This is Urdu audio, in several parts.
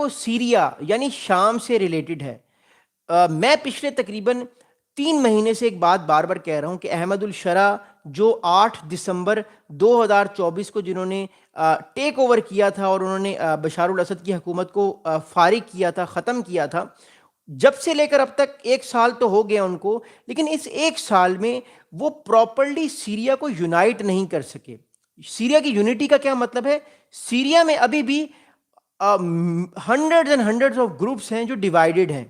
وہ سیریا یعنی شام سے ریلیٹڈ ہے. میں پچھلے تقریباً 3 مہینے سے ایک بات بار بار کہہ رہا ہوں کہ احمد الشرع جو 8 دسمبر 2024 کو جنہوں نے ٹیک اوور کیا تھا اور انہوں نے بشار الاسد کی حکومت کو فارغ کیا تھا, ختم کیا تھا, جب سے لے کر اب تک 1 سال تو ہو گیا ان کو, لیکن اس 1 سال میں وہ پراپرلی سیریا کو یونائٹ نہیں کر سکے. سیریا کی یونٹی کا کیا مطلب ہے؟ سیریا میں ابھی بھی hundreds and hundreds of groups ہیں جو ڈیوائیڈڈ ہیں.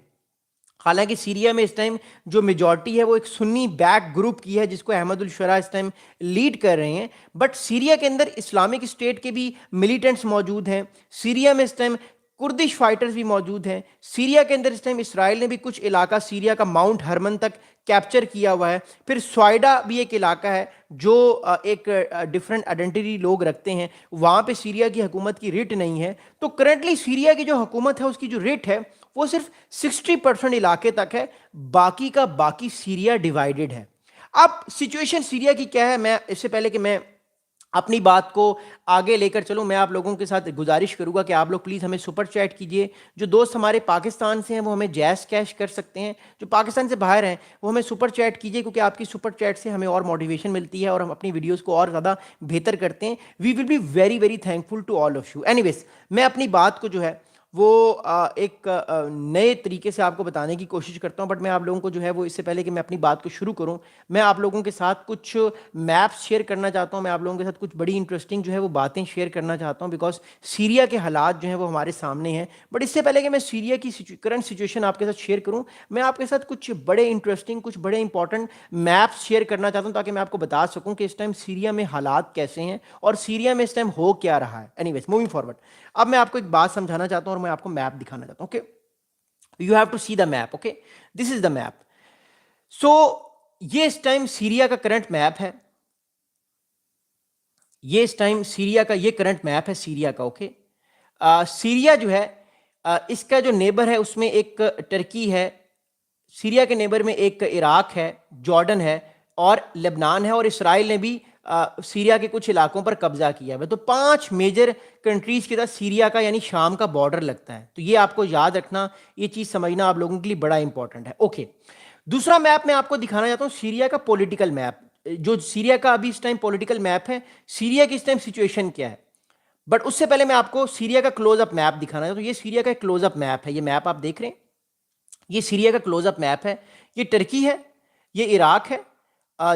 حالانکہ سیریا میں اس ٹائم جو میجورٹی ہے وہ ایک سنی بیک گروپ کی ہے جس کو احمد الشرع اس ٹائم لیڈ کر رہے ہیں, بٹ سیریا کے اندر اسلامک اسٹیٹ کے بھی ملیٹنٹس موجود ہیں. سیریا میں اس ٹائم کردش فائٹرز بھی موجود ہیں. سیریا کے اندر اس ٹائم اسرائیل نے بھی کچھ علاقہ سیریا کا ماؤنٹ ہرمن تک کیپچر کیا ہوا ہے. پھر سوائڈا بھی ایک علاقہ ہے جو ایک ڈفرینٹ آئیڈینٹی لوگ رکھتے ہیں, وہاں پہ سیریا کی حکومت کی ریٹ نہیں ہے. تو کرنٹلی سیریا کی جو حکومت ہے اس کی جو ریٹ ہے وہ صرف 60% علاقے تک ہے, باقی کا باقی سیریا ڈیوائیڈڈ ہے. اب سچویشن سیریا کی کیا ہے, میں اس سے پہلے کہ میں اپنی بات کو آگے لے کر چلوں, میں آپ لوگوں کے ساتھ گزارش کروں گا کہ آپ لوگ پلیز ہمیں سپر چیٹ کیجئے. جو دوست ہمارے پاکستان سے ہیں وہ ہمیں جیز کیش کر سکتے ہیں, جو پاکستان سے باہر ہیں وہ ہمیں سپر چیٹ کیجئے, کیونکہ آپ کی سپر چیٹ سے ہمیں اور موٹیویشن ملتی ہے اور ہم اپنی ویڈیوز کو اور زیادہ بہتر کرتے ہیں. We will be very very thankful to all of you. Anyways میں اپنی بات کو جو ہے وہ ایک نئے طریقے سے آپ کو بتانے کی کوشش کرتا ہوں, بٹ میں آپ لوگوں کو جو ہے وہ اس سے پہلے کہ میں اپنی بات کو شروع کروں, میں آپ لوگوں کے ساتھ کچھ میپس شیئر کرنا چاہتا ہوں. میں آپ لوگوں کے ساتھ کچھ بڑی انٹرسٹنگ جو ہے وہ باتیں شیئر کرنا چاہتا ہوں, بیکاز سیریا کے حالات جو ہیں وہ ہمارے سامنے ہیں. بٹ اس سے پہلے کہ میں سیریا کی کرنٹ سچویشن آپ کے ساتھ شیئر کروں, میں آپ کے ساتھ کچھ بڑے انٹرسٹنگ, کچھ بڑے امپورٹنٹ میپس شیئر کرنا چاہتا ہوں تاکہ میں آپ کو بتا سکوں کہ اس ٹائم سیریا میں حالات کیسے ہیں اور سیریا میں اس ٹائم ہو کیا رہا ہے. اینی ویز موونگ فارورڈ, اب میں آپ کو ایک بات سمجھانا چاہتا ہوں اور میں آپ کو میپ دکھانا چاہتا ہوں. Okay, you have to see the map. Okay, this is the map. So یہ اس ٹائم سیریا کا کرنٹ میپ ہے, یہ اس ٹائم سیریا کا یہ کرنٹ میپ ہے سیریا کا. اوکے, سیریا جو ہے اس کا جو نیبر ہے اس میں ایک ٹرکی ہے, سیریا کے نیبر میں ایک عراق ہے, جارڈن ہے اور لبنان ہے, اور اسرائیل نے بھی سیریا کے کچھ علاقوں پر قبضہ کیا ہے. تو 5 میجر کنٹریز کے ساتھ سیریا کا یعنی شام کا بارڈر لگتا ہے. تو یہ آپ کو یاد رکھنا, یہ چیز سمجھنا آپ لوگوں کے لیے بڑا امپورٹنٹ ہے. اوکے, دوسرا میپ میں آپ کو دکھانا چاہتا ہوں سیریا کا پولیٹیکل میپ, جو سیریا کا ابھی اس ٹائم پولیٹیکل میپ ہے, سیریا کی اس ٹائم سچویشن کیا ہے. بٹ اس سے پہلے میں آپ کو سیریا کا کلوز اپ میپ دکھانا چاہتا ہوں. یہ سیریا کا کلوز اپ میپ ہے, یہ میپ آپ دیکھ رہے ہیں, یہ سیریا کا کلوز اپ میپ ہے. یہ ٹرکی ہے, یہ عراق ہے,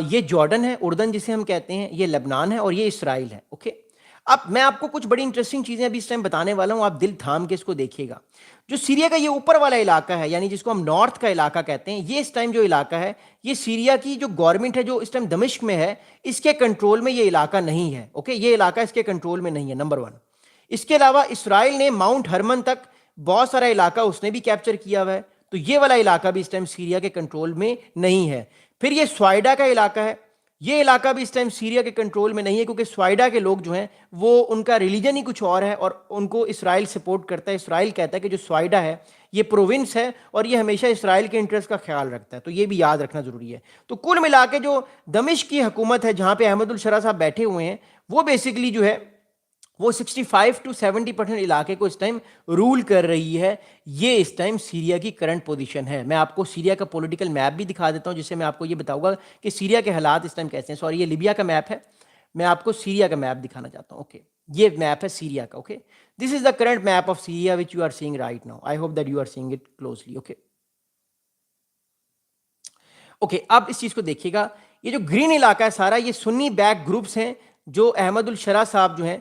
یہ جارڈن ہے, اردن جسے ہم کہتے ہیں, یہ لبنان ہے اور یہ اسرائیل ہے. اوکے, اب میں آپ کو کچھ بڑی انٹرسٹنگ چیزیں ابھی اس ٹائم بتانے والا ہوں, آپ دل تھام کے اس کو دیکھیے گا. جو سیریا کا یہ اوپر والا علاقہ ہے یعنی جس کو ہم نارتھ کا علاقہ کہتے ہیں, یہ اس ٹائم جو علاقہ ہے یہ سیریا کی جو گورنمنٹ ہے جو اس ٹائم دمشق میں ہے, اس کے کنٹرول میں یہ علاقہ نہیں ہے. اوکے, یہ علاقہ اس کے کنٹرول میں نہیں ہے, نمبر 1. اس کے علاوہ اسرائیل نے ماؤنٹ ہرمن تک بہت سارا علاقہ اس نے بھی کیپچر کیا ہوا ہے, تو یہ والا علاقہ بھی اس ٹائم سیریا کے کنٹرول میں نہیں ہے. پھر یہ سوائڈا کا علاقہ ہے, یہ علاقہ بھی اس ٹائم سیریا کے کنٹرول میں نہیں ہے, کیونکہ سوائڈا کے لوگ جو ہیں وہ ان کا ریلیجن ہی کچھ اور ہے اور ان کو اسرائیل سپورٹ کرتا ہے. اسرائیل کہتا ہے کہ جو سوائڈا ہے یہ پروونس ہے اور یہ ہمیشہ اسرائیل کے انٹرسٹ کا خیال رکھتا ہے, تو یہ بھی یاد رکھنا ضروری ہے. تو کل ملا کے جو دمشق کی حکومت ہے جہاں پہ احمد الشرع صاحب بیٹھے ہوئے ہیں, وہ بیسیکلی جو ہے وہ 65 to 70% علاقے کو اس ٹائم رول کر رہی ہے. یہ اس ٹائم سیریا کی کرنٹ پوزیشن ہے. میں آپ کو سیریا کا پولیٹیکل میپ بھی دکھا دیتا ہوں جس سے میں آپ کو یہ بتاؤں گا کہ سیریا کے حالات اس ٹائم کیسے ہیں. سوری, یہ لیبیا کا میپ ہے, میں آپ کو سیریا کا میپ دکھانا چاہتا ہوں. اوکے, یہ میپ ہے سیریا کا. Okay, this is the current map of Syria which you are seeing right now. I hope that you are seeing it closely. Okay okay, اب اس چیز کو دیکھیے گا, یہ جو گرین علاقہ ہے سارا, یہ سنی بیک گروپس ہیں جو احمد الشرع صاحب جو ہیں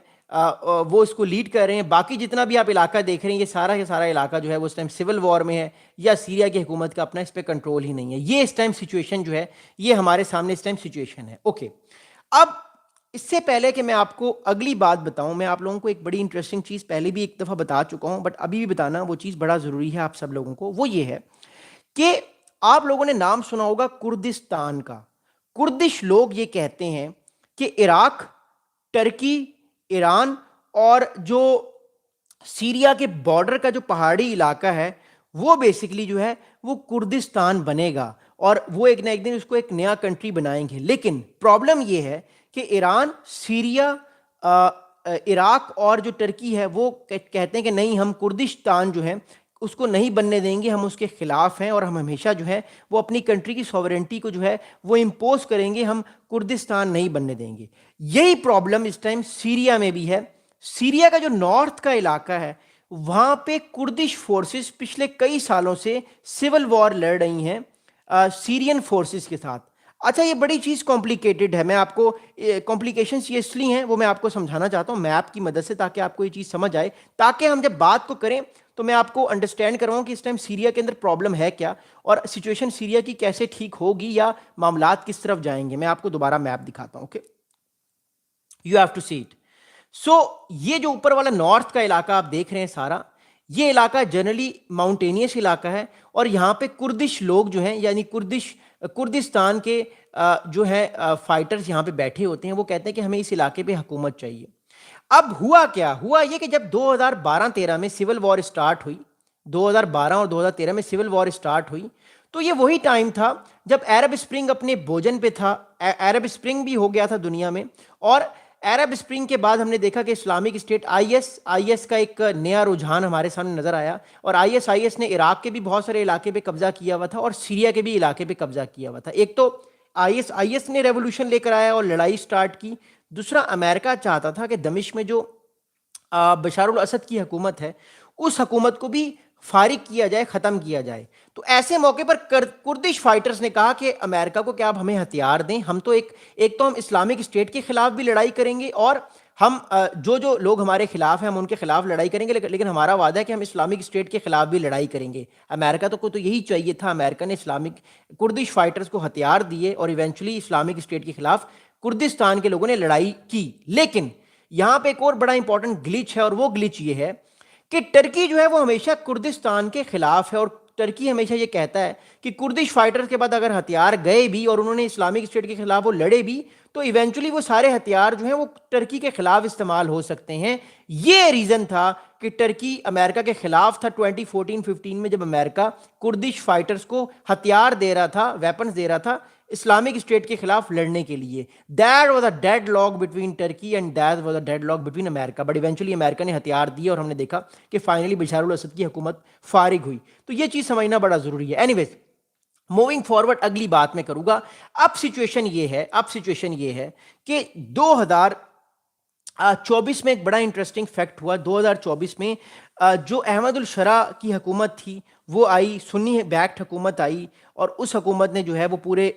وہ اس کو لیڈ کر رہے ہیں. باقی جتنا بھی آپ علاقہ دیکھ رہے ہیں یہ سارا کے سارا علاقہ جو ہے وہ اس ٹائم سول وار میں ہے یا سیریا کی حکومت کا اپنا اس پہ کنٹرول ہی نہیں ہے. یہ اس ٹائم سچویشن جو ہے یہ ہمارے سامنے اس ٹائم سچویشن ہے. اوکے, اب اس سے پہلے کہ میں آپ کو اگلی بات بتاؤں, میں آپ لوگوں کو ایک بڑی انٹرسٹنگ چیز پہلے بھی ایک دفعہ بتا چکا ہوں, بٹ ابھی بھی بتانا وہ چیز بڑا ضروری ہے آپ سب لوگوں کو. وہ یہ ہے کہ آپ لوگوں نے نام سنا ہوگا کردستان کا. کردش لوگ یہ کہتے ہیں کہ عراق, ٹرکی, ایران اور جو سیریا کے بارڈر کا جو پہاڑی علاقہ ہے وہ بیسیکلی جو ہے وہ کردستان بنے گا اور وہ ایک نہ ایک دن اس کو ایک نیا کنٹری بنائیں گے. لیکن پرابلم یہ ہے کہ ایران, سیریا, عراق اور جو ترکی ہے وہ کہتے ہیں کہ نہیں ہم کردستان جو ہے اس کو نہیں بننے دیں گے, ہم اس کے خلاف ہیں اور ہم ہمیشہ جو ہے وہ اپنی کنٹری کی سوورنٹی کو جو ہے وہ امپوز کریں گے, ہم کردستان نہیں بننے دیں گے. یہی پرابلم اس ٹائم سیریا میں بھی ہے. سیریا کا جو نارتھ کا علاقہ ہے وہاں پہ کردش فورسز پچھلے کئی سالوں سے سول وار لڑ رہی ہیں سیرین فورسز کے ساتھ. اچھا یہ بڑی چیز کمپلیکیٹڈ ہے, میں آپ کو کمپلیکیشنز یہ اس لیے ہیں وہ میں آپ کو سمجھانا چاہتا ہوں میپ کی مدد سے تاکہ آپ کو یہ چیز سمجھ آئے, تاکہ ہم جب بات کو کریں تو میں آپ کو انڈرسٹینڈ کرواؤں کہ اس ٹائم سیریا کے اندر پرابلم ہے کیا اور سچویشن سیریا کی کیسے ٹھیک ہوگی یا معاملات کس طرف جائیں گے. میں آپ کو دوبارہ میپ دکھاتا ہوں. Okay, you have to see it. So یہ جو اوپر والا نارتھ کا علاقہ آپ دیکھ رہے ہیں سارا, یہ علاقہ جنرلی ماؤنٹینیس علاقہ ہے اور یہاں پہ کردش لوگ جو ہیں یعنی کردستان کے جو ہے فائٹرز یہاں پہ بیٹھے ہوتے ہیں, وہ کہتے ہیں کہ ہمیں اس علاقے پہ حکومت چاہیے. اب ہوا کیا, ہوا یہ کہ جب 2012-13 میں سول وار اسٹارٹ ہوئی, 2012 اور 2013 میں سول وار اسٹارٹ ہوئی, تو یہ وہی ٹائم تھا جب عرب اسپرنگ اپنے بوجن پہ تھا. عرب اسپرنگ بھی ہو گیا تھا دنیا میں, اور عرب اسپرنگ کے بعد ہم نے دیکھا کہ اسلامک اسٹیٹ آئی ایس کا ایک نیا رجحان ہمارے سامنے نظر آیا, اور آئی ایس نے عراق کے بھی بہت سارے علاقے پہ قبضہ کیا ہوا تھا اور سیریا کے بھی علاقے پہ قبضہ کیا ہوا تھا. ایک تو آئی ایس نے ریولوشن لے کر آیا اور لڑائی سٹارٹ کی, دوسرا امریکہ چاہتا تھا کہ دمشق میں جو بشار الاسد کی حکومت ہے اس حکومت کو بھی فارغ کیا جائے, ختم کیا جائے. تو ایسے موقع پر کردش فائٹرز نے کہا کہ امریکہ کو کہ آپ ہمیں ہتھیار دیں, ہم تو ایک تو ہم اسلامک اسٹیٹ کے خلاف بھی لڑائی کریں گے اور ہم جو لوگ ہمارے خلاف ہیں ہم ان کے خلاف لڑائی کریں گے, لیکن ہمارا وعدہ ہے کہ ہم اسلامک اسٹیٹ کے خلاف بھی لڑائی کریں گے. امریکہ کو تو یہی چاہیے تھا. امریکہ نے کردش فائٹرز کو ہتھیار دیے اور ایونچولی اسلامک اسٹیٹ کے خلاف کردستان کے لوگوں نے لڑائی کی. لیکن یہاں پہ ایک اور بڑا امپورٹنٹ گلچ ہے, اور وہ گلچ یہ ہے کہ ٹرکی جو ہے وہ ہمیشہ کردستان کے خلاف ہے, اور ٹرکی ہمیشہ یہ کہتا ہے کہ کردش فائٹرز کے بعد اگر ہتھیار گئے بھی اور انہوں نے اسلامک اسٹیٹ کے خلاف وہ لڑے بھی تو ایونچولی وہ سارے ہتھیار جو ہیں وہ ٹرکی کے خلاف استعمال ہو سکتے ہیں. یہ ریزن تھا کہ ٹرکی امریکہ کے خلاف تھا 2014-15 میں, جب امریکہ کردش فائٹرز کو ہتھیار دے رہا تھا, ویپنز دے رہا تھا اسلامک اسٹیٹ کے خلاف لڑنے کے لیے. That was a deadlock between Turkey and that was a deadlock between America, but eventually America نے ہتھیار دیے اور ہم نے دیکھا کہ فائنلی بشار الاسد کی حکومت فارغ ہوئی. تو یہ چیز سمجھنا بڑا ضروری ہے. اینی ویز موونگ فارورڈ اگلی بات میں کروں گا. اب سچویشن یہ ہے کہ 2024 میں ایک بڑا انٹرسٹنگ فیکٹ ہوا. 2024 میں جو احمد الشرع کی حکومت تھی وہ آئی, سنی بیکڈ حکومت آئی, اور اس حکومت نے جو ہے وہ پورے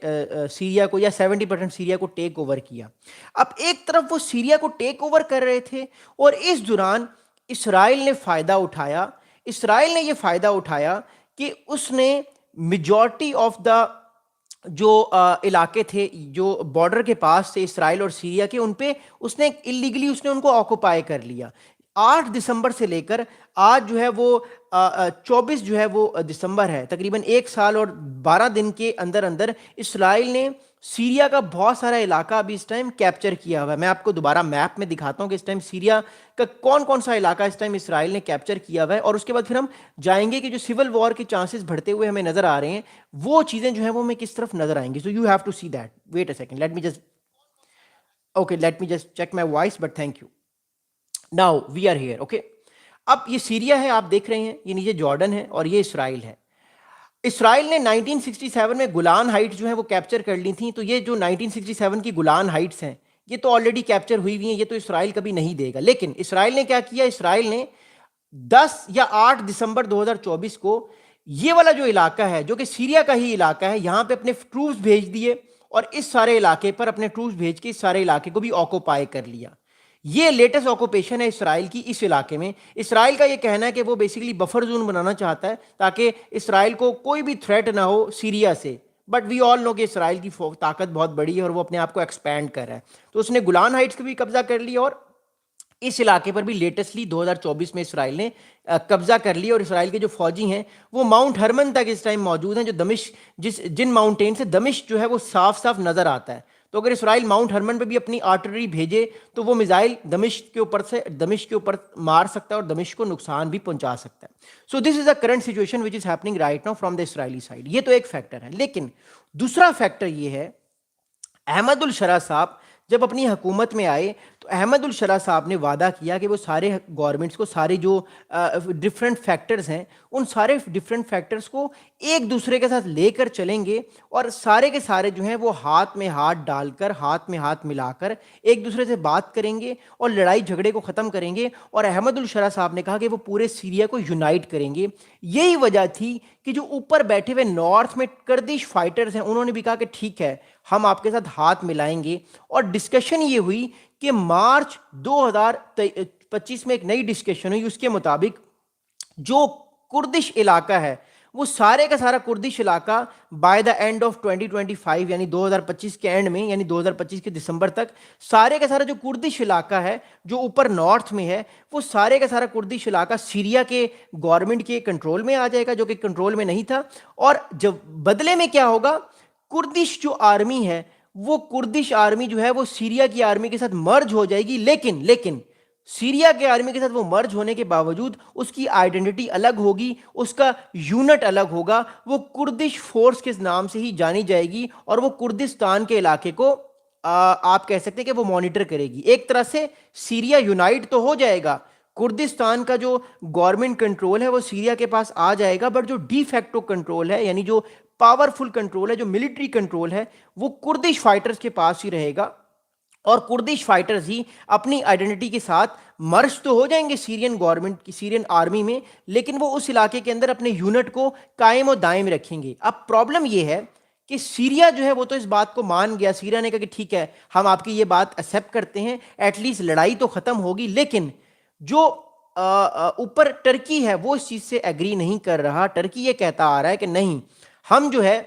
سیریا کو یا 70% سیریا کو ٹیک اوور کیا. اب ایک طرف وہ سیریا کو ٹیک اوور کر رہے تھے اور اس دوران اسرائیل نے یہ فائدہ اٹھایا کہ اس نے میجورٹی آف دا جو علاقے تھے جو بارڈر کے پاس تھے اسرائیل اور سیریا کے, ان پہ اس نے اللیگلی ان کو آکوپائی کر لیا. 8 دسمبر سے لے کر آج جو ہے وہ 24 جو ہے وہ دسمبر ہے, تقریباً 1 سال اور 12 دن کے اندر اسرائیل نے سیریا کا بہت سارا علاقہ ابھی اس ٹائم کیپچر کیا ہوا ہے. میں آپ کو دوبارہ میپ میں دکھاتا ہوں کہ اس ٹائم سیریا کا کون سا علاقہ اس ٹائم اسرائیل نے کیپچر کیا ہوا ہے, اور اس کے بعد پھر ہم جائیں گے کہ جو سول وار کے چانسز بڑھتے ہوئے ہمیں نظر آ رہے ہیں وہ چیزیں جو ہیں وہ ہمیں کس طرف نظر آئیں گی. So you have to see that. Wait a second, let me just check my voice, but thank you. Now we are here. Okay, اب یہ سیریا ہے, آپ دیکھ رہے ہیں, یہ نیچے جارڈن ہے اور یہ اسرائیل ہے. اسرائیل نے 1967 میں گولان ہائٹس جو ہیں وہ کیپچر کر لی تھیں. تو یہ جو 1967 کی گولان ہائٹس ہیں یہ تو آلریڈی کیپچر ہوئی ہوئی ہیں, یہ تو اسرائیل کبھی نہیں دے گا. لیکن اسرائیل نے کیا کیا, اسرائیل نے 10 یا 8 دسمبر 2024 کو یہ والا جو علاقہ ہے جو کہ سیریا کا ہی علاقہ ہے, یہاں پہ اپنے ٹروپس بھیج دیے اور اس سارے علاقے پر اپنے ٹروپس بھیج کے اس سارے علاقے کو بھی آکوپائی کر لیا. یہ لیٹسٹ آکوپیشن ہے اسرائیل کی اس علاقے میں. اسرائیل کا یہ کہنا ہے کہ وہ بیسیکلی بفر زون بنانا چاہتا ہے تاکہ اسرائیل کو کوئی بھی تھریٹ نہ ہو سیریا سے, بٹ وی آل نو کہ اسرائیل کی طاقت بہت بڑی ہے اور وہ اپنے آپ کو ایکسپینڈ کر رہا ہے. تو اس نے گولان ہائٹس کو بھی قبضہ کر لیا اور اس علاقے پر بھی لیٹسٹلی 2024 میں اسرائیل نے قبضہ کر لیا. اور اسرائیل کے جو فوجی ہیں وہ ماؤنٹ ہرمن تک اس ٹائم موجود ہیں, جو دمشق جن ماؤنٹین سے دمشق جو ہے وہ صاف نظر آتا ہے. تو اگر اسرائیل ماؤنٹ ہرمن پہ بھی اپنی آرٹلری بھیجے تو وہ میزائل دمشق کے اوپر مار سکتا ہے اور دمشق کو نقصان بھی پہنچا سکتا ہے. So this is a current situation which is happening right now from the Israeli side. یہ تو ایک فیکٹر ہے. لیکن دوسرا فیکٹر یہ ہے, احمد الشرع صاحب جب اپنی حکومت میں آئے تو احمد الشرا صاحب نے وعدہ کیا کہ وہ سارے گورنمنٹس کو سارے جو ڈفرینٹ فیکٹرز ہیں ان سارے ڈفرینٹ فیکٹرز کو ایک دوسرے کے ساتھ لے کر چلیں گے اور سارے کے سارے جو ہیں وہ ہاتھ میں ہاتھ ڈال کر ہاتھ میں ہاتھ ملا کر ایک دوسرے سے بات کریں گے اور لڑائی جھگڑے کو ختم کریں گے. اور احمد الشرا صاحب نے کہا کہ وہ پورے سیریا کو یونائٹ کریں گے. یہی وجہ تھی کہ جو اوپر بیٹھے ہوئے نارتھ میں کردش فائٹرز ہیں انہوں نے بھی کہا کہ ٹھیک ہے ہم آپ کے ساتھ ہاتھ ملائیں گے. اور ڈسکشن یہ ہوئی کہ مارچ 2025 میں ایک نئی ڈسکشن ہوئی. اس کے مطابق جو کردش علاقہ ہے وہ سارے کا سارا کردش علاقہ بائی دا اینڈ آف 2025 یعنی 2025 کے اینڈ میں یعنی 2025 کے دسمبر تک سارے کا سارا جو کردش علاقہ ہے جو اوپر نارتھ میں ہے وہ سارے کا سارا کردش علاقہ سیریا کے گورنمنٹ کے کنٹرول میں آ جائے گا جو کہ کنٹرول میں نہیں تھا. اور جب بدلے میں کیا ہوگا کردش جو آرمی ہے وہ کردش آرمی جو ہے وہ سیریا کی آرمی کے ساتھ مرج ہو جائے گی. لیکن سیریا کے آرمی کے ساتھ وہ مرج ہونے کے باوجود اس کی آئیڈینٹی الگ ہوگی, اس کا یونٹ الگ ہوگا, وہ کردش فورس کے نام سے ہی جانی جائے گی اور وہ کردستان کے علاقے کو آپ کہہ سکتے ہیں کہ وہ مانیٹر کرے گی. ایک طرح سے سیریا یونائٹ تو ہو جائے گا, کردستان کا جو گورنمنٹ کنٹرول ہے وہ سیریا کے پاس آ جائے گا, بٹ جو ڈی فیکٹو کنٹرول ہے یعنی جو پاورفل کنٹرول ہے جو ملٹری کنٹرول ہے وہ کردش فائٹرز کے پاس ہی رہے گا. اور کردش فائٹرز ہی اپنی آئیڈینٹی کے ساتھ مرج تو ہو جائیں گے سیرین گورنمنٹ کی سیرین آرمی میں, لیکن وہ اس علاقے کے اندر اپنے یونٹ کو قائم و دائم رکھیں گے. اب پرابلم یہ ہے کہ سیریا جو ہے وہ تو اس بات کو مان گیا, سیریا نے کہا کہ ٹھیک ہے ہم آپ کی یہ بات ایکسیپٹ کرتے ہیں, ایٹ لیسٹ لڑائی تو ختم ہوگی. لیکن جو اوپر ٹرکی ہے وہ اس چیز سے ایگری نہیں کر رہا. ٹرکی یہ کہتا آ رہا ہے کہ نہیں ہم جو ہے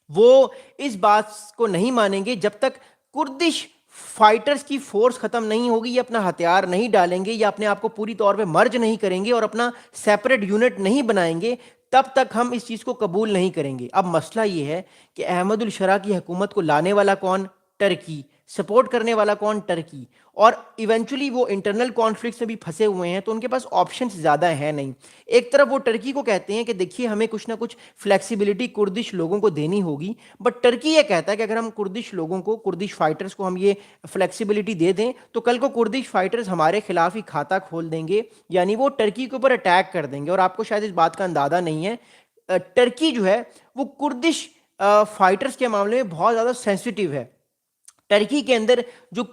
وہ اس بات کو نہیں مانیں گے جب تک کردش فائٹرز کی فورس ختم نہیں ہوگی, یا اپنا ہتھیار نہیں ڈالیں گے یا اپنے آپ کو پوری طور پہ مرج نہیں کریں گے اور اپنا سیپریٹ یونٹ نہیں بنائیں گے تب تک ہم اس چیز کو قبول نہیں کریں گے. اب مسئلہ یہ ہے کہ احمد الشرا کی حکومت کو لانے والا کون؟ ٹرکی. سپورٹ کرنے والا کون؟ ٹرکی. اور ایونچولی وہ انٹرنل کانفلکٹس میں بھی پھنسے ہوئے ہیں تو ان کے پاس آپشنز زیادہ ہیں نہیں. ایک طرف وہ ٹرکی کو کہتے ہیں کہ دیکھیے ہمیں کچھ نہ کچھ فلیکسیبلٹی کردش لوگوں کو دینی ہوگی, بٹ ٹرکی یہ کہتا ہے کہ اگر ہم کردش لوگوں کو کردش فائٹرز کو ہم یہ فلیکسیبلٹی دے دیں تو کل کو کردش فائٹرز ہمارے خلاف ہی کھاتا کھول دیں گے, یعنی وہ ٹرکی کے اوپر اٹیک کر دیں گے. اور آپ کو شاید اس بات کا اندازہ نہیں ہے ٹرکی جو ہے وہ کردش فائٹرز کے معاملے میں بہت زیادہ سینسیٹیو ہے. ٹرکی کے اندر جو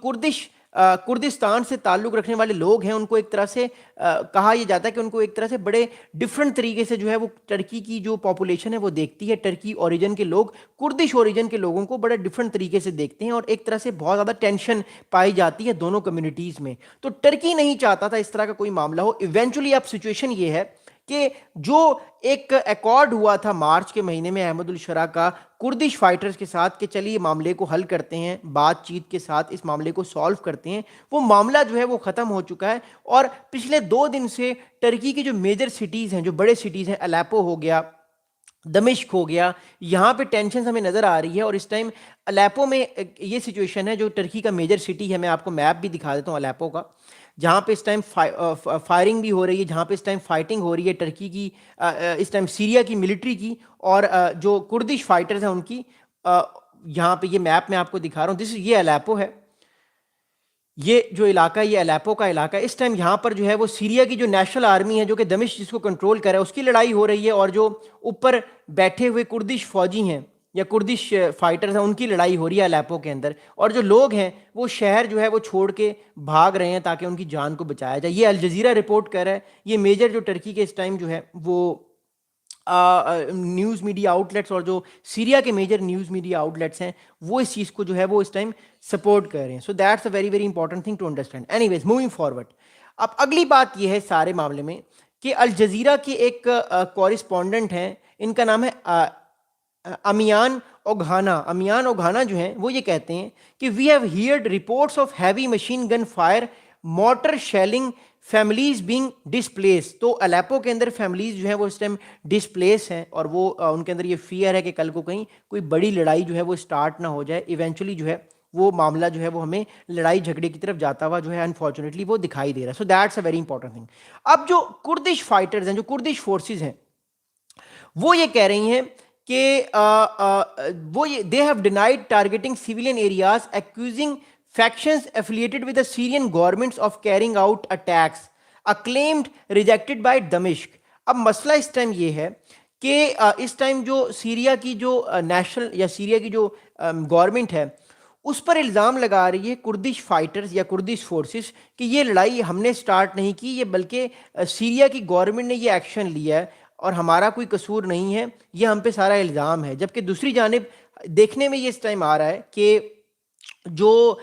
کردستان سے تعلق رکھنے والے لوگ ہیں ان کو ایک طرح سے کہا یہ جاتا ہے کہ ان کو ایک طرح سے بڑے ڈفرنٹ طریقے سے جو ہے وہ ٹرکی کی جو پاپولیشن ہے وہ دیکھتی ہے. ٹرکی اوریجن کے لوگ کردش اوریجن کے لوگوں کو بڑے ڈفرنٹ طریقے سے دیکھتے ہیں اور ایک طرح سے بہت زیادہ ٹینشن پائی جاتی ہے دونوں کمیونٹیز میں. تو ٹرکی نہیں چاہتا تھا اس طرح کا کوئی معاملہ ہو. ایونچولی اب سچویشن یہ ہے کہ جو ایک ایکارڈ ہوا تھا مارچ کے مہینے میں احمد الشرا کا کردش فائٹرز کے ساتھ کہ چلیے معاملے کو حل کرتے ہیں, بات چیت کے ساتھ اس معاملے کو سالو کرتے ہیں, وہ معاملہ جو ہے وہ ختم ہو چکا ہے. اور پچھلے 2 دن سے ٹرکی کی جو میجر سٹیز ہیں جو بڑے سٹیز ہیں الیپو ہو گیا, دمشق ہو گیا, یہاں پہ ٹینشنز ہمیں نظر آ رہی ہے. اور اس ٹائم الیپو میں یہ سچویشن ہے جو ٹرکی کا میجر سٹی ہے, میں آپ کو میپ بھی دکھا دیتا ہوں الیپو کا, جہاں پہ اس ٹائم فائرنگ بھی ہو رہی ہے, جہاں پہ اس ٹائم فائٹنگ ہو رہی ہے ٹرکی کی اس ٹائم سیریا کی ملٹری کی اور جو کردش فائٹرز ہیں ان کی. یہاں پہ یہ میپ میں آپ کو دکھا رہا ہوں, یہ الیپو ہے, یہ جو علاقہ یہ الیپو کا علاقہ ہے. اس ٹائم یہاں پر جو ہے وہ سیریا کی جو نیشنل آرمی ہے جو کہ دمشق جس کو کنٹرول کر رہا ہے اس کی لڑائی ہو رہی ہے, اور جو اوپر بیٹھے ہوئے کردش فوجی ہیں یا کردش فائٹرز ہیں ان کی لڑائی ہو رہی ہے الیپو کے اندر. اور جو لوگ ہیں وہ شہر جو ہے وہ چھوڑ کے بھاگ رہے ہیں تاکہ ان کی جان کو بچایا جائے. یہ الجزیرہ رپورٹ کر رہا ہے, یہ میجر جو ٹرکی کے اس ٹائم جو ہے وہ نیوز میڈیا آؤٹ لیٹس اور جو سیریا کے major news media outlets ہیں وہ اس چیز کو جو ہے وہ اس ٹائم سپورٹ کر رہے ہیں. So that's a very very important thing to understand. Anyways moving forward, اب اگلی بات یہ ہے سارے معاملے میں کہ الجزیرہ کے ایک کورسپونڈنٹ ہیں, ان کا نام ہے امیان اوگھانا. امیان اوگھانا جو ہیں وہ یہ کہتے ہیں کہ we have heard reports of heavy machine gun fire, mortar shelling, families being displaced. تو الیپو کے اندر فیملیز جو ہیں وہ اس ٹائم ڈسپلیس ہیں اور وہ ان کے اندر یہ فیئر ہے کہ کل کو کہیں کوئی بڑی لڑائی جو ہے وہ اسٹارٹ نہ ہو جائے. ایونچولی جو ہے وہ معاملہ جو ہے وہ ہمیں لڑائی جھگڑے کی طرف جاتا ہوا جو ہے انفارچونیٹلی وہ دکھائی دے رہا ہے. سو that's a very important thing. اب جو کردش فائٹرز ہیں, جو کردش فورسز ہیں, وہ یہ کہہ رہی ہیں کہ وہ they have denied targeting civilian areas, accusing factions affiliated with the Syrian governments of carrying out attacks, acclaimed rejected by Damashq. اب مسئلہ اس ٹائم یہ ہے کہ اس ٹائم جو سیریا کی جو نیشنل یا سیریا کی جو گورنمنٹ ہے اس پر الزام لگا رہی ہے کردش فائٹرز یا کردش فورسز کہ یہ لڑائی ہم نے سٹارٹ نہیں کی، یہ بلکہ سیریا کی گورنمنٹ نے یہ ایکشن لیا ہے اور ہمارا کوئی قصور نہیں ہے، یہ ہم پہ سارا الزام ہے. جبکہ دوسری جانب دیکھنے میں یہ اس ٹائم آ رہا ہے کہ جو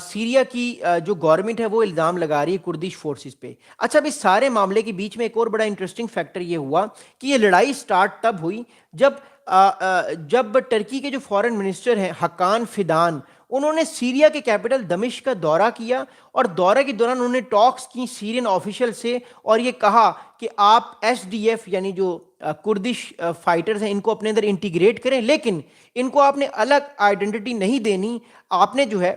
سیریا کی جو گورنمنٹ ہے وہ الزام لگا رہی ہے کردش فورسز پہ. اچھا، اب اس سارے معاملے کے بیچ میں ایک اور بڑا انٹرسٹنگ فیکٹر یہ ہوا کہ یہ لڑائی سٹارٹ تب ہوئی جب ٹرکی کے جو فورن منسٹر ہیں حقان فیدان، انہوں نے سیریا کے کیپٹل دمشق کا دورہ کیا اور دورہ کے دوران انہوں نے ٹاکس کی سیرین آفیشل سے اور یہ کہا کہ آپ ایس ڈی ایف یعنی جو کردش فائٹرز ہیں ان کو اپنے اندر انٹیگریٹ کریں، لیکن ان کو آپ نے الگ آئیڈینٹی نہیں دینی، آپ نے جو ہے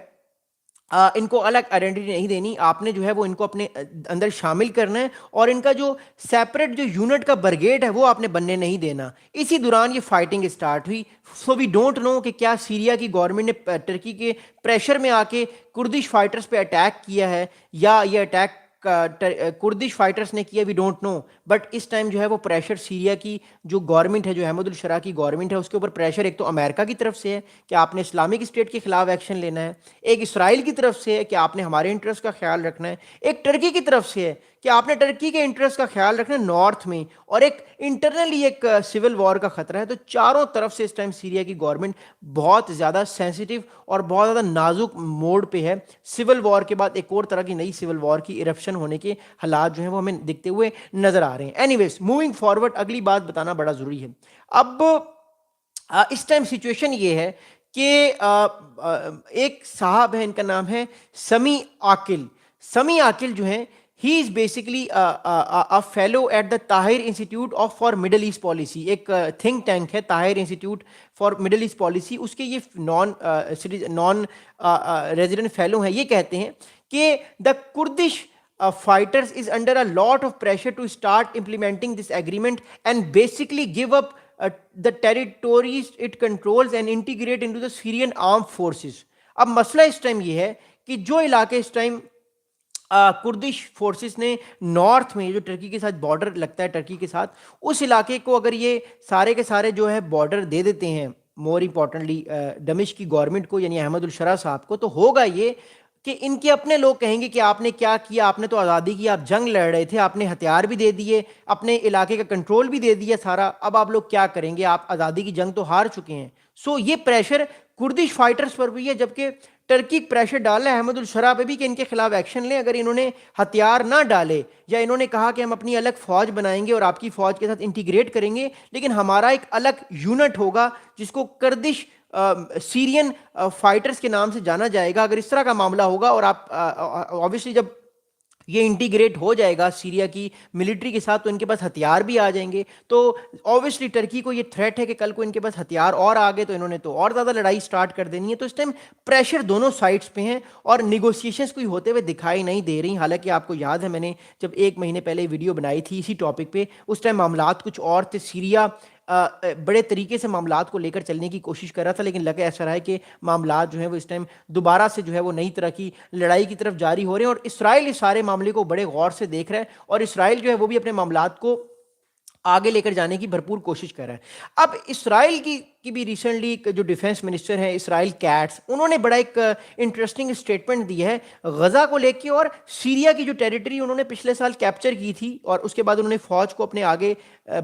ان کو الگ آئیڈینٹی نہیں دینی، آپ نے جو ہے وہ ان کو اپنے اندر شامل کرنا ہے اور ان کا جو سیپریٹ جو یونٹ کا برگیڈ ہے وہ آپ نے بننے نہیں دینا. اسی دوران یہ فائٹنگ سٹارٹ ہوئی. سو وی ڈونٹ نو کہ کیا سیریا کی گورنمنٹ نے ٹرکی کے پریشر میں آ کے کردش فائٹرز پہ اٹیک کیا ہے یا یہ اٹیک کردش فائٹرز نے کیا، وی ڈونٹ نو. بٹ اس ٹائم جو ہے وہ پریشر سیریا کی جو گورنمنٹ ہے، جو احمد الشرا کی گورنمنٹ ہے، اس کے اوپر پریشر ایک تو امریکہ کی طرف سے ہے کہ آپ نے اسلامک اسٹیٹ کے خلاف ایکشن لینا ہے، ایک اسرائیل کی طرف سے ہے کہ آپ نے ہمارے انٹرسٹ کا خیال رکھنا ہے، ایک ٹرکی کی طرف سے ہے کہ آپ نے ٹرکی کے انٹرسٹ کا خیال رکھنا ہے نارتھ میں، اور ایک انٹرنلی ایک سول وار کا خطرہ ہے. تو چاروں طرف سے اس ٹائم سیریا کی گورنمنٹ بہت زیادہ سینسیٹیو اور بہت زیادہ نازک موڈ پہ ہے. سول وار کے بعد ایک اور طرح کی نئی سول وار کی ایرپشن ہونے کے حالات جو ہیں وہ ہمیں دکھتے ہوئے نظر آ رہے ہیں. اینی ویز موونگ فارورڈ، اگلی بات بتانا بڑا ضروری ہے. اب اس ٹائم سچویشن یہ ہے کہ ایک صاحب ہے، ان کا نام ہے سمی عاقل. سمی عاقل جو ہیں he is basically fellow at the Tahrir Institute of for Middle East Policy, ایک تھنک ٹینک ہے Tahrir Institute for Middle East Policy, اس کے یہ نان ریزیڈنٹ فیلو ہیں. یہ کہتے ہیں کہ دا کردش fighters is under a lot of pressure to start implementing this agreement and basically give up the territories it controls and integrate into the Syrian armed forces. اب مسئلہ اس ٹائم یہ ہے کہ جو علاقے اس ٹائم کردش فورسز نے نارتھ میں جو ٹرکی کے ساتھ بارڈر لگتا ہے ٹرکی کے ساتھ، اس علاقے کو اگر یہ سارے کے سارے جو ہے بارڈر دے دیتے ہیں مور امپورٹنٹلی دمشق کی گورنمنٹ کو یعنی احمد الشرا صاحب کو، تو ہوگا یہ کہ ان کے اپنے لوگ کہیں گے کہ آپ نے کیا کیا، آپ نے تو آزادی کی، آپ جنگ لڑ رہے تھے، آپ نے ہتھیار بھی دے دیے، اپنے علاقے کا کنٹرول بھی دے دیا سارا، اب آپ لوگ کیا کریں گے، آپ آزادی کی جنگ تو ہار چکے ہیں. سو یہ پریشر کردش فائٹرز پر بھی ہے، جبکہ ٹرکی پریشر ڈالا ہے احمد الشرا پہ بھی کہ ان کے خلاف ایکشن لیں. اگر انہوں نے ہتھیار نہ ڈالے یا انہوں نے کہا کہ ہم اپنی الگ فوج بنائیں گے اور آپ کی فوج کے ساتھ انٹیگریٹ کریں گے، لیکن ہمارا ایک الگ یونٹ ہوگا جس کو کردش سیرین فائٹرز کے نام سے جانا جائے گا، اگر اس طرح کا معاملہ ہوگا اور آپ obviously جب یہ انٹیگریٹ ہو جائے گا سیریا کی ملٹری کے ساتھ تو ان کے پاس ہتھیار بھی آ جائیں گے، تو obviously ٹرکی کو یہ تھریٹ ہے کہ کل کو ان کے پاس ہتھیار اور آ گئے تو انہوں نے تو اور زیادہ لڑائی سٹارٹ کر دینی ہے. تو اس ٹائم پریشر دونوں سائڈز پہ ہیں اور نیگوسیشنز کوئی ہوتے ہوئے دکھائی نہیں دے رہی. حالانکہ آپ کو یاد ہے میں نے جب 1 مہینے پہلے ویڈیو بنائی تھی اسی ٹاپک پہ، اس ٹائم معاملات کچھ اور تھے، سیریا بڑے طریقے سے معاملات کو لے کر چلنے کی کوشش کر رہا تھا، لیکن لگا ایسا رہا ہے کہ معاملات جو ہیں وہ اس ٹائم دوبارہ سے جو ہے وہ نئی طرح کی لڑائی کی طرف جاری ہو رہے ہیں، اور اسرائیل اس سارے معاملے کو بڑے غور سے دیکھ رہا ہے اور اسرائیل جو ہے وہ بھی اپنے معاملات کو آگے لے کر جانے کی بھرپور کوشش کر رہا ہے. اب اسرائیل کی بھی ریسنٹلی جو ڈیفنس منسٹر ہیں اسرائیل کیٹس، انہوں نے بڑا ایک انٹرسٹنگ اسٹیٹمنٹ دی ہے غزہ کو لے کے اور سیریا کی جو ٹیریٹری انہوں نے پچھلے سال کیپچر کی تھی اور اس کے بعد انہوں نے فوج کو اپنے آگے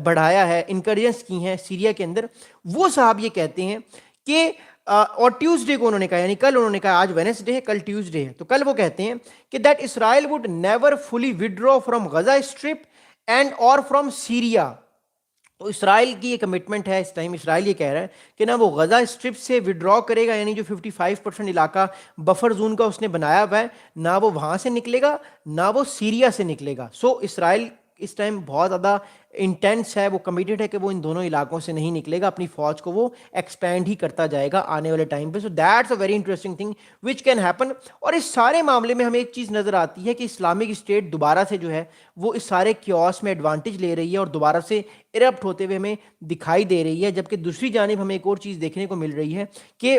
بڑھایا ہے، انکریجنس کی ہیں سیریا کے اندر. وہ صاحب یہ کہتے ہیں کہ اور ٹیوزڈے کو انہوں نے کہا، یعنی کل انہوں نے کہا، آج وینسڈے ہے کل ٹیوزڈے ہے، تو کل وہ کہتے ہیں کہ that Israel would never fully withdraw from Gaza strip and اور فرام سیریا. تو اسرائیل کی یہ کمٹمنٹ ہے اس ٹائم، اسرائیل یہ کہہ رہا ہے کہ نہ وہ غزہ اسٹرپ سے وڈرا کرے گا، یعنی جو 55% علاقہ بفر زون کا اس نے بنایا ہوا ہے، نہ وہ وہاں سے نکلے گا نہ وہ سیریا سے نکلے گا. سو اسرائیل اس ٹائم بہت زیادہ انٹینس ہے، وہ کمیٹڈ ہے کہ وہ ان دونوں علاقوں سے نہیں نکلے گا، اپنی فوج کو وہ ایکسپینڈ ہی کرتا جائے گا آنے والے ٹائم پہ. سو that's a very interesting thing which can happen. اور اس سارے معاملے میں ہمیں ایک چیز نظر آتی ہے کہ اسلامک اسٹیٹ دوبارہ سے جو ہے وہ اس سارے کیوس میں ایڈوانٹیج لے رہی ہے اور دوبارہ سے ایرپٹ ہوتے ہوئے ہمیں دکھائی دے رہی ہے. جبکہ دوسری جانب ہمیں ایک اور چیز دیکھنے کو مل رہی ہے کہ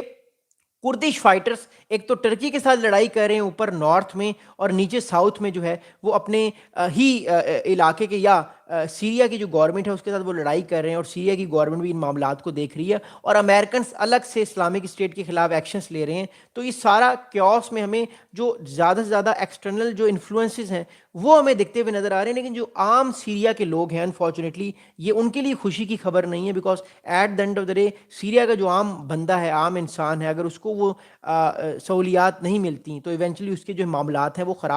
کردش فائٹرز ایک تو ٹرکی کے ساتھ لڑائی کر رہے ہیں اوپر نارتھ میں، اور نیچے ساؤتھ میں جو ہے وہ اپنے ہی علاقے کے یا سیریا کی جو گورنمنٹ ہے اس کے ساتھ وہ لڑائی کر رہے ہیں، اور سیریا کی گورنمنٹ بھی ان معاملات کو دیکھ رہی ہے، اور امریکنس الگ سے اسلامک اسٹیٹ کے خلاف ایکشنز لے رہے ہیں۔ تو یہ سارا کیوس میں ہمیں جو زیادہ سے زیادہ ایکسٹرنل جو انفلوئنسز ہیں وہ ہمیں دکھتے ہوئے نظر آ رہے ہیں، لیکن جو عام سیریا کے لوگ ہیں انفارچونیٹلی یہ ان کے لیے خوشی کی خبر نہیں ہے، because at the end of the day Syria کا جو عام بندہ ہے، عام انسان ہے، اگر اس کو وہ سہولیات نہیں ملتی تو ایونچولی اس کے جو معاملات ہیں وہ خراب